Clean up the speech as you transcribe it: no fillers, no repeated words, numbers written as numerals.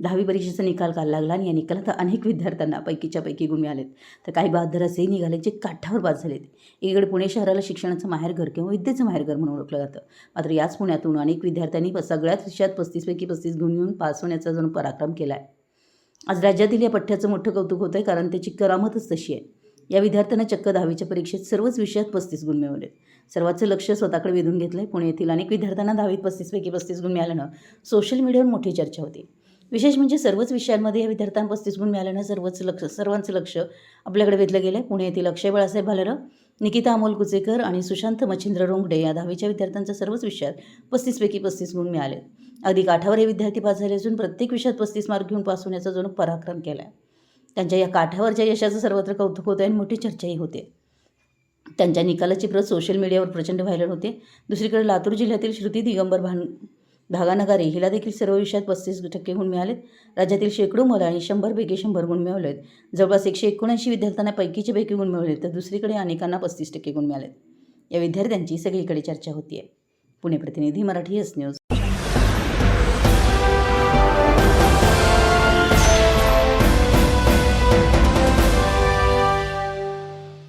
10वी परीक्षेचा निकाल काल लागला आणि या निकालात अनेक विद्यार्थ्यांना पैकीच्या पैकी गुण मिळालेत, तर काही बहादर असेही निघाले जे काठावर पास झालेत. एकीकडे पुणे शहराला शिक्षणाचं माहेरघर किंवा विद्येचं माहेरघर म्हणून ओळखलं जातं. मात्र याच पुण्यातून अनेक विद्यार्थ्यांनी सगळ्याच विषयात 35 पैकी 35 गुण मिळवून पास होण्याचा जणू पराक्रम केला आहे. आज राज्यातील या पठ्याचं मोठं कौतुक होतं आहे, कारण त्याची करामतच तशी आहे. या विद्यार्थ्यांना चक्क 10वीच्या परीक्षेत सर्वच विषयात 35 गुण मिळवलेत. सर्वांचं लक्ष स्वतःकडे वेधून घेतलं आहे. पुणे येथील अनेक विद्यार्थ्यांना 10वीत 35 पैकी 35 गुण मिळाल्यानं सोशल मीडियावर मोठी चर्चा होती. विशेष म्हणजे सर्वच विषयांमध्ये या विद्यार्थ्यांना 35 गुण मिळाल्यानं सर्वांचं लक्ष आपल्याकडे वेधलं गेलं आहे. पुणे येथील अक्षय बाळासाहेब भालेराव, निकिता अमोल कुचेकर आणि सुशांत मच्छिंद्र रोंगडे या 10वीच्या विद्यार्थ्यांचा सर्वच विषयात 35 पैकी 35 गुण मिळाले. अगदी काठावर हे विद्यार्थी पास झाले असून प्रत्येक विषयात 35 मार्क घेऊन पास होण्याचा जणू पराक्रम केला आहे. त्यांच्या या काठावरच्या यशाचं सर्वत्र कौतुक होतं आहे आणि मोठी चर्चाही होते. त्यांच्या निकालाची प्रत सोशल मीडियावर प्रचंड व्हायरल होते. दुसरीकडे लातूर जिल्ह्यातील श्रुती दिगंबर भागानगारे हिला देखील सर्व विषयात 35% गुण मिळालेत. राज्यातील शेकडो मुलांनी 100 पैकी 100 गुण मिळवलेत. जवळपास 179 विद्यार्थ्यांना पैकीचे पैकी गुण मिळवलेत, तर दुसरीकडे अनेकांना 35% गुण मिळालेत. या विद्यार्थ्यांची सगळीकडे चर्चा होती आहे. पुणे प्रतिनिधी, मराठी एस न्यूज.